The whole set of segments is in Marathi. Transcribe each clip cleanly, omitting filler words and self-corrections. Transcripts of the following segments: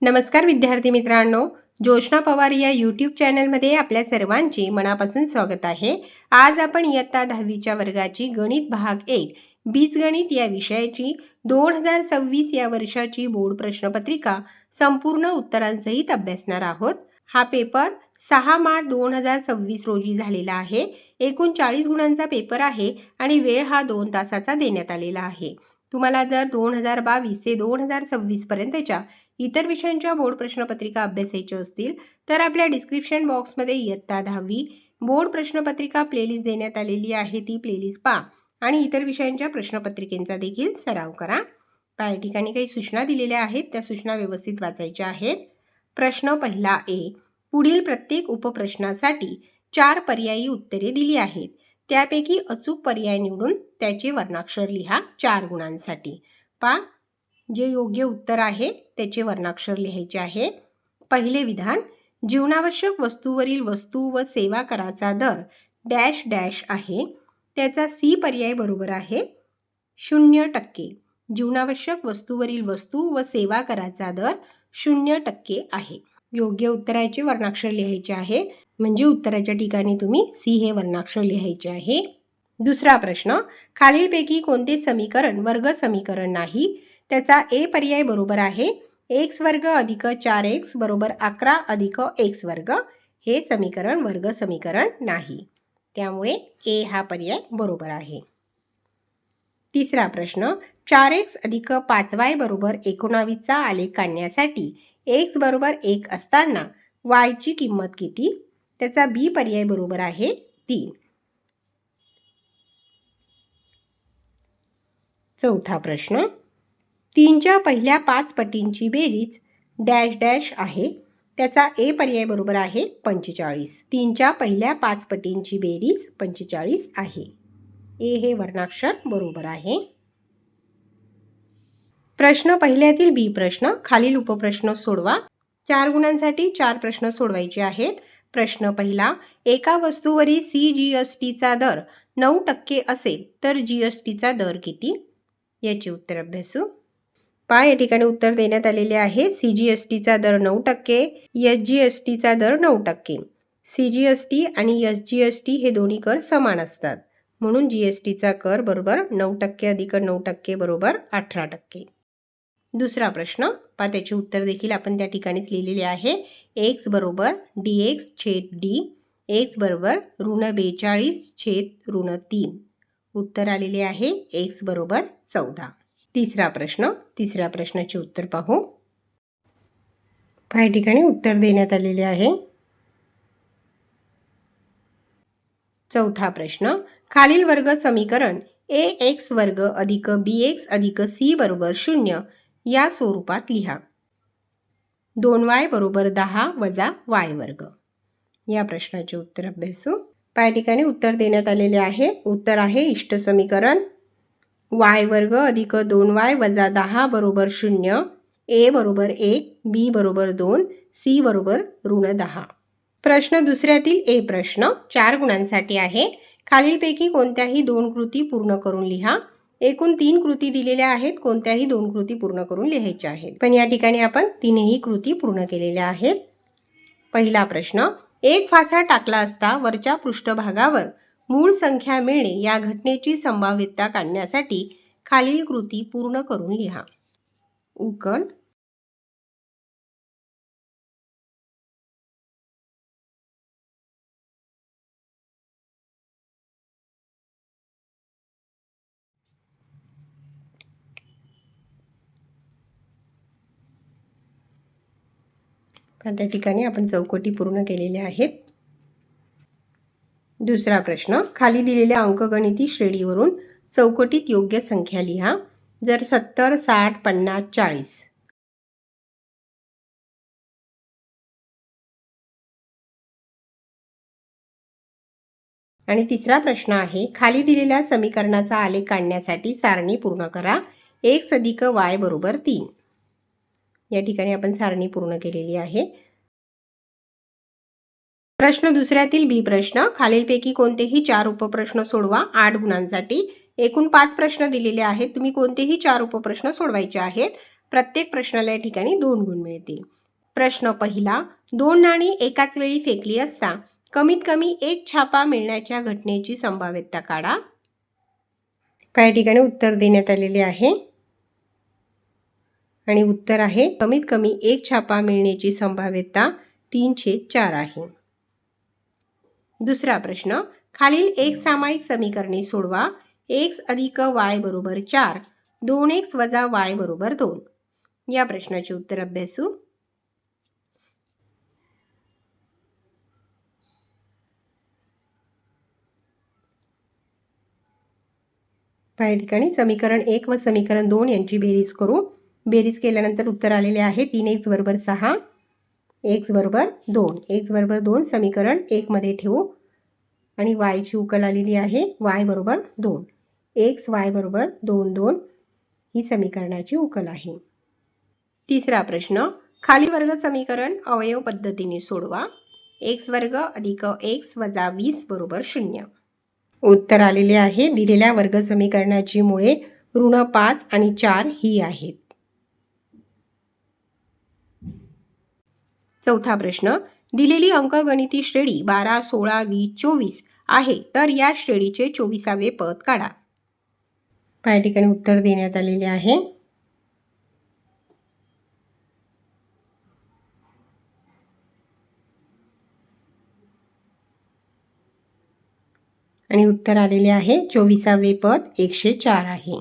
नमस्कार विद्यार्थी मित्रांनो, जोशना पवार या यूट्यूब चॅनलमध्ये आपल्या सर्वांचे मनापासून स्वागत आहे। आज आपण इयत्ता 10वीच्या वर्गाची गणित भाग 1 बीजगणित या विषयाची 2026 या वर्षाची बोर्ड प्रश्नपत्रिका संपूर्ण उत्तरांसहित अभ्यासणार आहोत। हा पेपर 6 मार्च 2026 रोजी झालेला आहे। एकूण 40 गुणांचा पेपर आहे आणि वेळ हा 2 तासाचा देण्यात आलेला आहे। तुम्हाला जर 2022 ते 2026 पर्यंतच्या इतर विषयांच्या बोर्ड प्रश्नपत्रिका अभ्यासायच्या असतील तर आपल्या डिस्क्रिप्शन बॉक्समध्ये इयत्ता 10वी बोर्ड प्रश्नपत्रिका प्लेलिस्ट देण्यात आलेली आहे। ती प्लेलिस्ट पहा आणि इतर विषयांच्या प्रश्नपत्रिकेचा देखील सराव करा। या ठिकाणी काही सूचना दिलेल्या आहेत, त्या सूचना व्यवस्थित वाचायच्या आहेत। प्रश्न पहिला ए, पुढील प्रत्येक उपप्रश्नासाठी 4 पर्यायी उत्तरे दिली आहेत, त्यापैकी अचूक पर्याय निवडून त्याचे वर्णाक्षर लिहा 4 गुणांसाठी। पहा, जे योग्य उत्तर आहे त्याचे वर्णाक्षर लिहायचे आहे। पहिले विधान, जीवनावश्यक वस्तूवरील वस्तू व सेवा कराचा दर डॅश डॅश आहे, त्याचा सी पर्याय बरोबर आहे 0%। जीवनावश्यक वस्तूवरील वस्तू व सेवा कराचा दर 0% आहे। योग्य उत्तराचे वर्णाक्षर लिहायचे आहे, म्हणजे उत्तराच्या ठिकाणी तुम्ही सी हे वर्णाक्षर लिहायचे आहे। दुसरा प्रश्न, खालीलपैकी कोणते समीकरण वर्ग समीकरण नाही, त्याचा ए पर्याय बरोबर आहे x वर्ग अधिक 4x बरोबर 11 अधिक x वर्ग। हे समीकरण वर्ग समीकरण नाही, त्यामुळे ए हा पर्याय बरोबर आहे। तिसरा प्रश्न, 4x अधिक 5y बरोबर 19 चा आलेख काढण्यासाठी x बरोबर 1 असताना y ची किंमत किती, त्याचा बी पर्याय बरोबर आहे 3। चौथा प्रश्न, 3च्या पहिल्या 5 पटींची बेरीज डॅश डॅश आहे, त्याचा ए पर्याय बरोबर आहे 45। 3च्या पहिल्या 5 पटींची बेरीज 45 आहे। ए हे वर्णाक्षर बरोबर आहे। प्रश्न पहिल्यातील बी प्रश्न, खालील उपप्रश्न सोडवा। 4 गुणांसाठी 4 प्रश्न सोडवायचे आहेत। प्रश्न पहिला, एका वस्तूवरील CGSTचा दर 9% असेल तर GSTचा दर किती, याचे उत्तर अभ्यासू। पहा, या ठिकाणी उत्तर देण्यात आलेले आहे। CGSTचा दर 9%, SGSTचा दर 9%। CGST आणि SGST हे दोन्ही कर समान असतात, म्हणून GSTचा कर बरोबर 9% अधिक 9% बरोबर 18%। दुसरा प्रश्न पहा, त्याचे उत्तर देखील आपण त्या ठिकाणीच लिहिलेले आहे। x बरोबर dx छेद d, x बरोबर ऋण 42 छेद ऋण 3। उत्तर आलेले आहे x बरोबर 14। तिसरा प्रश्न, तिसऱ्या प्रश्नाचे उत्तर पाहू। या ठिकाणी उत्तर देण्यात आलेले आहे। चौथा प्रश्न, खालील वर्ग समीकरण ax वर्ग अधिक bx अधिक c बरोबर 0 या स्वरूपात लिहा। 2y बरोबर 10 वजा y वर्ग। या प्रश्नाचे उत्तर अभ्यासू। या ठिकाणी उत्तर देण्यात आलेले आहे। उत्तर आहे इष्ट समीकरण y वर्ग अधिक 2y वजा 10 बरोबर 0, a बरोबर 1, b बरोबर 2, c बरोबर ऋण 10। प्रश्न दुसऱ्यातील ए प्रश्न 4 गुणांसाठी आहे। खालीलपैकी कोणत्याही 2 कृती पूर्ण करून लिहा। एकूण 3 कृती दिलेल्या आहेत, कोणत्याही 2 कृती पूर्ण करून लिहायच्या आहेत, पण या ठिकाणी आपण तीनही कृती पूर्ण केलेल्या आहेत। पहिला प्रश्न, एक फासा टाकला असता वरच्या पृष्ठभागावर मूळ संख्या मिळणे या घटनेची संभाव्यता काढण्यासाठी खालील कृती पूर्ण करून लिहा। उकल, त्या ठिकाणी आपण चौकटी पूर्ण केलेल्या आहेत। दुसरा प्रश्न, खाली दिलेल्या अंकगणिती श्रेणीवरून चौकटीत योग्य संख्या लिहा। जर 70, 60, 50, 40। आणि तिसरा प्रश्न आहे, खाली दिलेल्या समीकरणाचा आलेख काढण्यासाठी सारणी पूर्ण करा। x अधिक y बरोबर 3। या ठिकाणी आपण सारणी पूर्ण केलेली आहे। प्रश्न दुसऱ्यातील बी प्रश्न, खालीलपैकी कोणतेही 4 उपप्रश्न सोडवा 8 गुणांसाठी। एकूण 5 प्रश्न दिलेले आहेत, तुम्ही कोणतेही 4 उपप्रश्न सोडवायचे आहेत। प्रत्येक प्रश्नाला या ठिकाणी 2 गुण मिळतील. प्रश्न पहिला, 2 नाणी एकाच वेळी फेकली असता कमीत कमी 1 छापा मिळण्याच्या घटनेची संभाव्यता काढा. काही ठिकाणी उत्तर देण्यात आलेले आहे आणि उत्तर आहे कमीत कमी 1 छापा मिळण्याची संभाव्यता 3/4 आहे. दुसरा प्रश्न, खालील एक सामायिक समीकरणे सोडवा. x अधिक y बरोबर 4, 2x वजा y बरोबर 2. या प्रश्नाचे उत्तर अभ्यासू. काही ठिकाणी समीकरण 1 व समीकरण 2 यांची बेरीज करू. बेरीज केल्यानंतर उत्तर आलेले आहे 3x बरोबर 6, x बरोबर 2. x बरोबर 2 समीकरण 1 मध्ये ठेवू आणि y ची उकल आलेली आहे y बरोबर 2. x y बरोबर 2 2 ही समीकरणाची उकल आहे. तिसरा प्रश्न, खाली वर्ग समीकरण अवयव पद्धतीने सोडवा. x वर्ग अधिक x वजा 20 बरोबर 0. उत्तर आलेले आहे दिलेल्या वर्ग समीकरणाची मुळे ऋण 5 आणि 4 ही आहेत. चौथा प्रश्न, दिलेली अंकगणिती श्रेणी 12, 16, 20, 24 आहे, तर या श्रेणीचे 24वे पद काढा. काही ठिकाणी उत्तर देण्यात आलेले आहे आणि उत्तर आलेले आहे 24वे पद 104 आहे.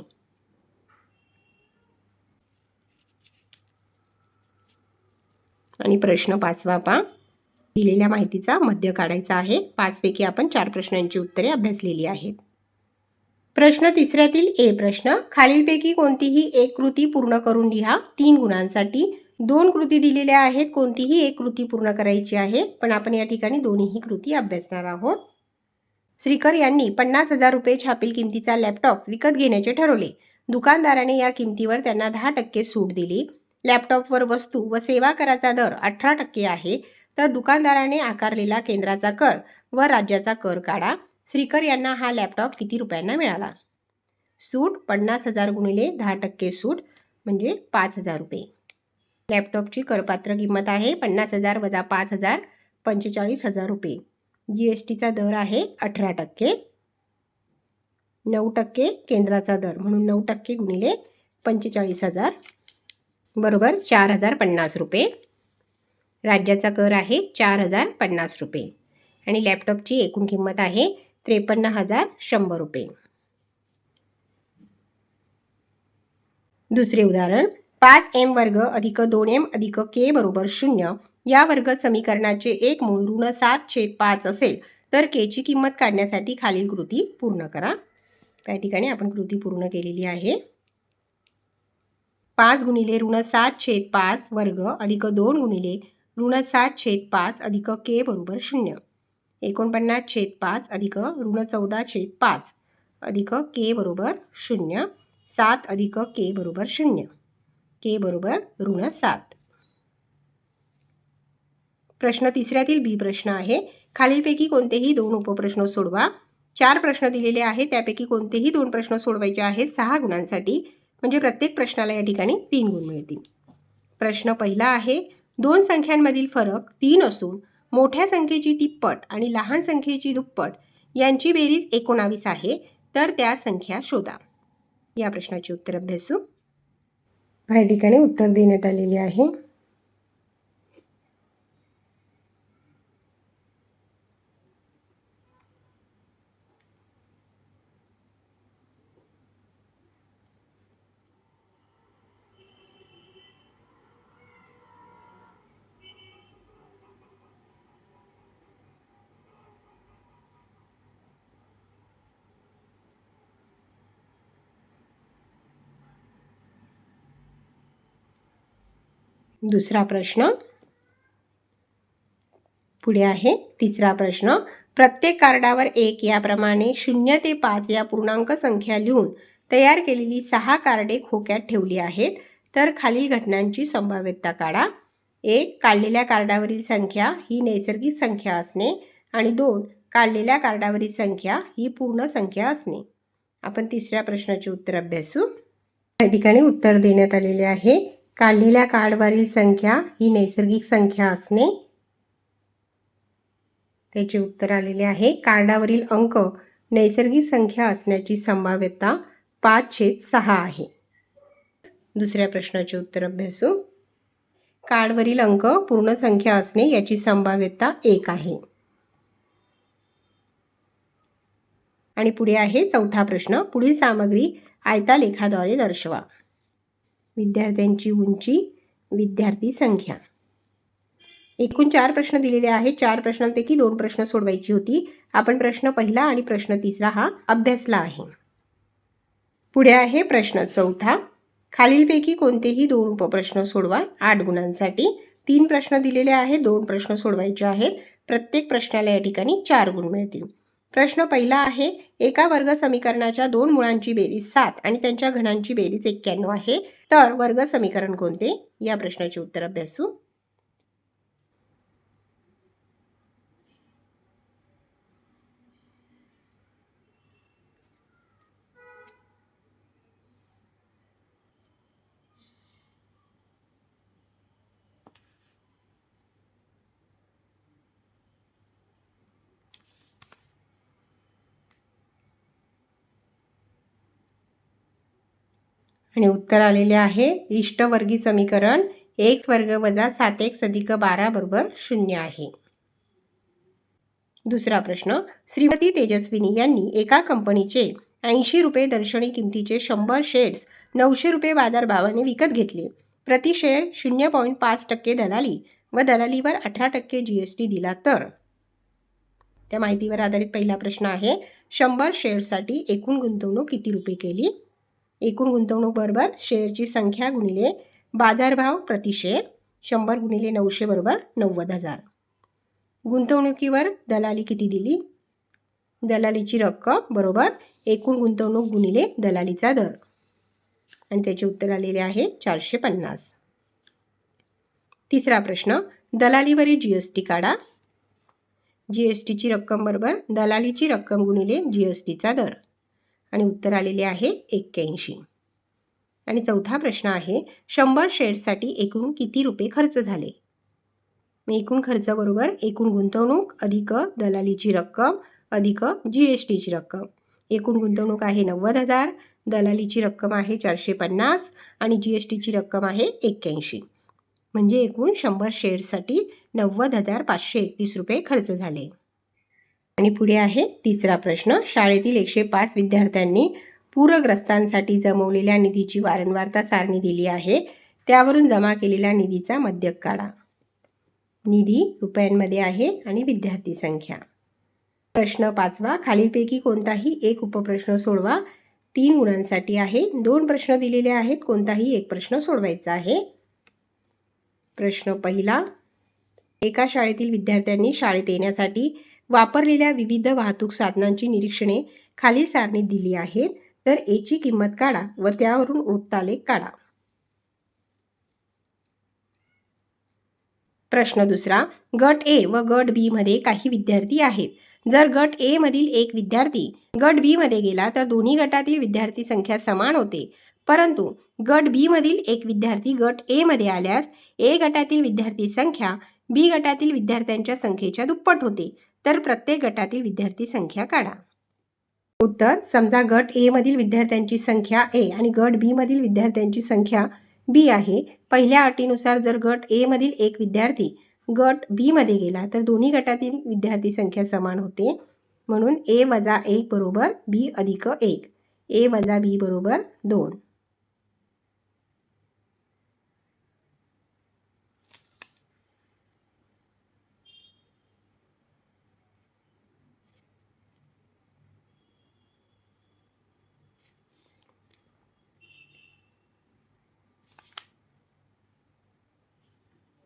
आणि प्रश्न 5वा पहा. दिलेल्या माहितीचा मध्य काढायचा आहे. 5 पैकी आपण 4 प्रश्नांची उत्तरे अभ्यासलेली आहेत. प्रश्न तिसऱ्यातील ए प्रश्न, खालीलपैकी कोणतीही एक कृती पूर्ण करून लिहा. 3 गुणांसाठी 2 कृती दिलेल्या आहेत. कोणतीही एक कृती पूर्ण करायची आहे, पण आपण या ठिकाणी दोन्हीही कृती अभ्यासणार आहोत. श्रीकर यांनी 50,000 रुपये छापील किमतीचा लॅपटॉप विकत घेण्याचे ठरवले. दुकानदाराने या किमतीवर त्यांना 10% सूट दिली. लॅपटॉपवर वस्तू व सेवा कराचा दर 18% आहे, तर दुकानदाराने आकारलेला केंद्राचा कर व राज्याचा कर काढा. श्रीकर यांना हा लॅपटॉप किती रुपयांना मिळाला? सूट 50,000 गुणिले 10% सूट म्हणजे 5,000 रुपये. लॅपटॉपची करपात्र किंमत आहे 50,000 वजा 5,000 45,000 रुपये. GSTचा दर आहे 18%. 9% केंद्राचा दर म्हणून 9% गुणिले 45,000 बरोबर 4,050 रुपये. राज्याचा कर आहे 4,050 रुपये आणि लॅपटॉपची एकूण किंमत आहे 53,100 रुपये. दुसरे उदाहरण, 5m वर्ग अधिक 2m अधिक k बरोबर 0 या वर्ग समीकरणाचे एक मूळ ऋण 7/5 असेल, तर k ची किंमत काढण्यासाठी खालील कृती पूर्ण करा. त्या ठिकाणी आपण कृती पूर्ण केलेली आहे. 5 गुणिले ऋण 7/5 वर्ग अधिक 2 गुणिले ऋण 7/5 अधिक k बरोबर 0. 49/5 अधिक ऋण 14/5 अधिक k बरोबर 0. 7 अधिक k बरोबर 0. k बरोबर ऋण 7. प्रश्न तिसऱ्यातील बी प्रश्न आहे. खालीलपैकी कोणतेही 2 उपप्रश्न सोडवा. 4 प्रश्न दिलेले आहेत, त्यापैकी कोणतेही 2 प्रश्न सोडवायचे आहेत 6 गुणांसाठी, म्हणजे प्रत्येक प्रश्नाला या ठिकाणी 3 गुण मिळतील. प्रश्न पहिला आहे, 2 संख्यांमधील फरक 3 असून मोठ्या संख्येची तिप्पट आणि लहान संख्येची दुप्पट यांची बेरीज 19 आहे, तर त्या संख्या शोधा. या प्रश्नाचे उत्तर अभ्यासू. काही ठिकाणी उत्तर देण्यात आलेले आहे. दुसरा प्रश्न पुढे आहे. तिसरा प्रश्न, प्रत्येक कार्डावर 1 याप्रमाणे 0 ते 5 या पूर्णांक संख्या लिहून तयार केलेली 6 कार्डे खोक्यात ठेवली आहेत, तर खालील घटनांची संभाव्यता काढा. 1. काढलेल्या कार्डावरील संख्या ही नैसर्गिक संख्या असणे आणि 2. काढलेल्या कार्डावरील संख्या ही पूर्ण संख्या असणे. आपण तिसऱ्या प्रश्नाचे उत्तर अभ्यासू. या ठिकाणी उत्तर देण्यात आलेले आहे. काढलेल्या कार्डवरील संख्या ही नैसर्गिक संख्या असणे. त्याचे उत्तर आलेले आहे. कार्डावरील अंक नैसर्गिक संख्या असण्याची संभाव्यता 5/6 आहे. दुसऱ्या प्रश्नाचे उत्तर अभ्यासू. कार्डवरील अंक पूर्ण संख्या असणे याची संभाव्यता 1 आहे. आणि पुढे आहे चौथा प्रश्न. पुढील सामग्री आयतालेखाद्वारे दर्शवा. विद्यार्थ्यांची उंची, विद्यार्थी संख्या. एकूण 4 प्रश्न दिलेले आहेत. 4 प्रश्नांपैकी 2 प्रश्न सोडवायची होती. आपण प्रश्न पहिला आणि प्रश्न तिसरा हा अभ्यासला आहे. पुढे आहे प्रश्न चौथा. खालीलपैकी कोणतेही 2 उपप्रश्न सोडवा 8 गुणांसाठी. 3 प्रश्न दिलेले आहेत. 2 प्रश्न सोडवायचे आहेत. प्रत्येक प्रश्नाला या ठिकाणी 4 गुण मिळतील. प्रश्न पहिला आहे. एका वर्ग समीकरणाच्या 2 मुळांची बेरीज 7 आणि त्यांच्या घनांची बेरीज 91 आहे. तर वर्ग समीकरण कोणते? या प्रश्नाचे उत्तर अभ्यासू. आणि उत्तर आलेले आहे. इष्टवर्गी समीकरण x वर्ग वजा 7x अधिक 12 बरोबर 0 आहे. दुसरा प्रश्न. श्रीमती तेजस्विनी यांनी एका कंपनीचे 80 रुपये दर्शनी किमतीचे 100 शेअर्स 900 रुपये बाजारभावाने विकत घेतले. प्रति शेअर 0.5% दलाली व दलालीवर 18% GST दिला तर. त्या माहितीवर आधारित पहिला प्रश्न आहे. 100 शेअर्ससाठी एकूण गुंतवणूक किती रुपये केली? एकूण गुंतवणूक बरोबर शेअरची संख्या गुणिले बाजारभाव प्रति शेअर. 100 गुणिले 900 बरोबर 90,000. गुंतवणुकीवर दलाली किती दिली? दलालीची रक्कम बरोबर एकूण गुंतवणूक गुणिले दलालीचा दर. आणि त्याचे उत्तर आलेले आहे 450. तिसरा प्रश्न. दलालीवरील GST काढा. GSTची रक्कम बरोबर दलालीची रक्कम गुणिले GSTचा दर. आणि उत्तर आलेले आहे 81. आणि चौथा प्रश्न आहे. 100 शेअर्ससाठी एकूण किती रुपये खर्च झाले? एकूण खर्च बरोबर एकूण गुंतवणूक अधिक दलालीची रक्कम अधिक GSTची रक्कम. एकूण गुंतवणूक आहे 90,000, दलालीची रक्कम आहे 450 आणि GSTची रक्कम आहे 81. म्हणजे एकूण 100 शेअर्ससाठी 90,531 रुपये खर्च झाले. आणि पुढे आहे तिसरा प्रश्न. शाळेतील 105 विद्यार्थ्यांनी पूरग्रस्तांसाठी जमवलेल्या निधीची वारंवारता सारणी दिली आहे. त्यावरून जमा केलेल्या निधीचा मध्यक काढा. निधी रुपयांमध्ये आहे आणि विद्यार्थी संख्या. प्रश्न पाचवा. खालीलपैकी कोणताही एक उपप्रश्न सोडवा. 3 गुणांसाठी आहे. 2 प्रश्न दिलेले आहेत. कोणताही एक प्रश्न सोडवायचा आहे. प्रश्न पहिला. एका शाळेतील विद्यार्थ्यांनी शाळेत येण्यासाठी वापरलेल्या विविध वाहतूक साधनांची निरीक्षणे खालील सारणीत दिली आहेत. तर एची किंमत काढा व त्यावरून वृत्तालेख काढा. प्रश्न दुसरा. गट ए व गट बी मध्ये काही विद्यार्थी आहेत. जर गट ए मधील एक विद्यार्थी गट बी मध्ये गेला तर दोन्ही गटातील विद्यार्थी संख्या समान होते. परंतु गट बी मधील एक विद्यार्थी गट ए मध्ये आल्यास ए गटातील विद्यार्थी संख्या बी गटातील विद्यार्थ्यांच्या संख्येच्या दुप्पट होते. तर प्रत्येक गटातील विद्यार्थी संख्या काढा. उत्तर. समजा गट ए मधील विद्यार्थ्यांची संख्या ए आणि गट बी मधील विद्यार्थ्यांची संख्या बी आहे. पहिल्या अटीनुसार जर गट ए मधील एक विद्यार्थी गट बी मध्ये गेला तर दोन्ही गटातील विद्यार्थी संख्या समान होते. म्हणून ए वजा 1 बरोबर बी अधिक 1. ए वजा बी बरोबर 2.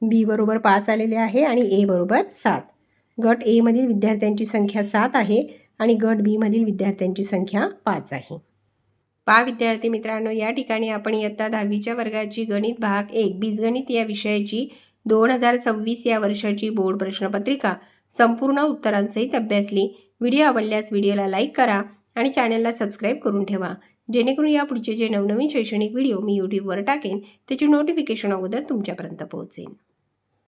बी बरोबर 5 आलेले आहे आणि ए बरोबर 7. गट ए मधील विद्यार्थ्यांची संख्या 7 आहे आणि गट बी मधील विद्यार्थ्यांची संख्या 5 आहे. पहा विद्यार्थी मित्रांनो, या ठिकाणी आपण इयत्ता 10वीच्या वर्गाची गणित भाग 1 बीजगणित या विषयाची 2026 या वर्षाची बोर्ड प्रश्नपत्रिका संपूर्ण उत्तरांसहित अभ्यासली. व्हिडिओ आवडल्यास व्हिडिओला लाईक करा आणि चॅनलला सबस्क्राईब करून ठेवा, जेणेकरून या पुढचे जे नवनवीन शैक्षणिक व्हिडिओ मी यूट्यूबवर टाकेन त्याची नोटिफिकेशन अगोदर तुमच्यापर्यंत पोहोचेल.